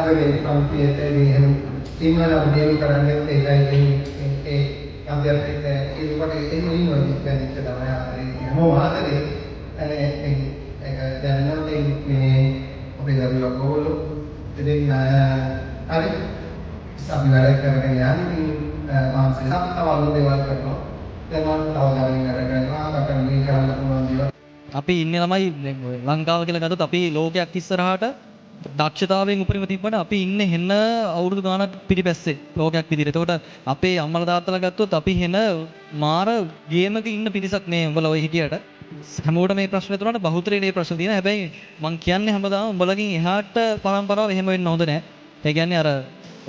ආදරේ පන්තියේදී එහෙම සිංහල අපිට කරන්නේ ඒකයි ඒ අධ්‍යාපනයේ ඒකට එන්නේ ඉන්නවා කියන්නේ තමයි ආදරේ හැමෝම ආදරේ ඒක දැනනොත් මේ අපේ දරුවෝ කොහොමද ඉතින් හරි අපි වැඩ කරගෙන යන්නේ මානසික සම්පතවල දේවල් කරනවා දැන් තව ගාමින් වැඩ කරනවා අපට මේ කරන්න පුළුවන් දේවල් අපි ඉන්නේ ළමයි ලංකාව කියලා ගත්තොත් අපි ලෝකයක් ඉස්සරහට දක්ෂතාවයෙන් උපරිම තිබ්බට අපි ඉන්නේ හෙන අවුරුදු ගාණක් පිටිපස්සේ ලෝකයක් විදිහට. එතකොට අපේ අම්මලා තාත්තලා ගත්තොත් අපි හෙන මාර ගේමක ඉන්න පිරිසක් නේ උඹලා ඔය හිටියට. හැමෝටම මේ ප්‍රශ්නේ තුනට බහුතරේ මේ ප්‍රශ්න තියෙනවා. හැබැයි මං කියන්නේ හැමදාම උඹලකින් එහාට පරම්පරාව එහෙම වෙන්න හොඳ නෑ. ඒ කියන්නේ අර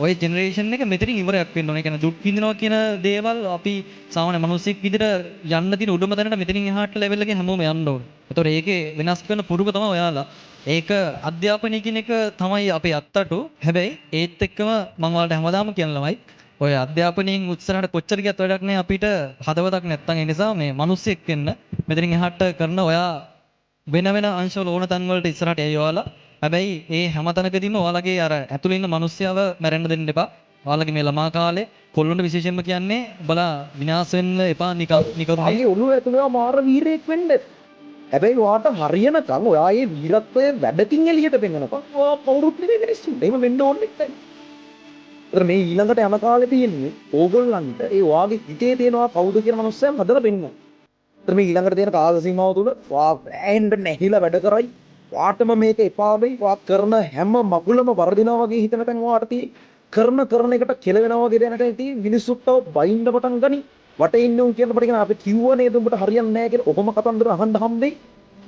ඔය ජෙනරේෂන් එක මෙතනින් ඉවරයක් වෙන්න ඕනේ. ඒ කියන්නේ දුක් විඳිනවා කියන දේවල් අපි සාමාන්‍ය මිනිස්සෙක් විදිහට යන්න තියෙන උඩම තැනට මෙතනින් එහාට ලෙවල් එකේ හැමෝම යන්න ඕනේ. ඒතකොට ඒකේ වෙනස් කරන පුරුක තමයි ඔයාලා. ඒක අධ්‍යාපනය කියන එක තමයි අපේ අත්තටු. හැබැයි ඒත් එක්කම මම ඔයාලට හැමදාම කියන ළමයි ඔය අධ්‍යාපනයෙන් උත්සාහට කොච්චර ගියත් වැඩක් නැහැ අපිට හදවතක් නැත්තම්. ඒ නිසා මේ මිනිස්සෙක් වෙන්න මෙතනින් එහාට කරන ඔයා වෙන වෙන අංශවල ඕන තැන් වලට ඉස්සරහට එයි ඔයාලා. හැබැයි ඒ හැම තැනකදීම ඔයාලගේ අර ඇතුළේ ඉන්න මිනිස්සයව මැරෙන්න දෙන්න එපා. ඔයාලගේ මේ ළමා කාලේ කොල්ලොන්ට විශේෂයෙන්ම කියන්නේ ඔබලා විනාශ වෙන්න එපා නිකරුණේ. අගේ ඔළුව ඇතුළේ මාර වීරයෙක් වෙන්න. හැබැයි ඔයාට හරියනකම් ඔයා ඒ වීරත්වය වැඩකින් එළියට පෙන්නනකම් ඔයා කවුරුත් නෙවෙයි මිනිස්සු. එහෙම වෙන්න ඕනේ නැහැ. ඒතර මේ ඊළඟට යන කාලේ තියෙන්නේ ඕගොල්ලන්ට ඒ ඔයාගේ හිතේ තියෙනවා කවුද කියන මනුස්සයන් හදලා පෙන්නනවා. ඒතර මේ ඊළඟට තියෙන කාල සීමාව තුල ඔයා ඇහෙන්න නැහිලා වැඩ කරයි. වාටම මේක එපා වෙයි. වා කරන හැම මගුලම වර්ධිනවා වගේ හිතන තැන් වාට තියෙයි. කරන එකට කෙලවෙනවා වගේ දැනට තියෙයි. මිනිස්සුත් බයින්න පටන් ගනි. වටේ ඉන්න උන් කියනකොට කියන අපි කිව්ව නේද උඹට හරියන්නේ නැහැ කියලා. ඔබම කතන්දර අහන්න හම්බෙයි.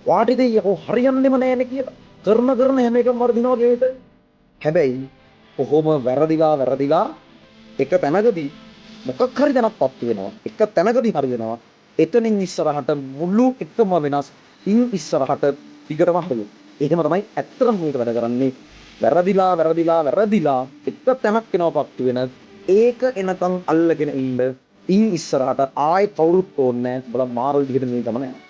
වාට ඉතින් යකෝ හරියන්නේම නැහැ නේ කියලා. කරන හැම එකම වර්ධිනවා වගේ. හැබැයි කොහොම වැරදිලා එක තැනකදී මොකක් හරි දැනක්පත් වෙනවා. එක තැනකදී හරි වෙනවා. එතනින් ඉස්සරහට මුළු එකම වෙනස්. ඉන් ඉස්සරහට ටිකටම හදමු. එහෙම තමයි ඇත්තටම මේක වැඩ කරන්නේ. වැරදිලා එක තැනක් වෙනවපත් වෙන ඒක එනකන් අල්ලගෙන ඉන්න. ඉන් ඉස්සරහට ආයෙ කවුරුත් ඕනේ නැහැ. බලන්න මාර විදිහට මේ ගමන යනවා.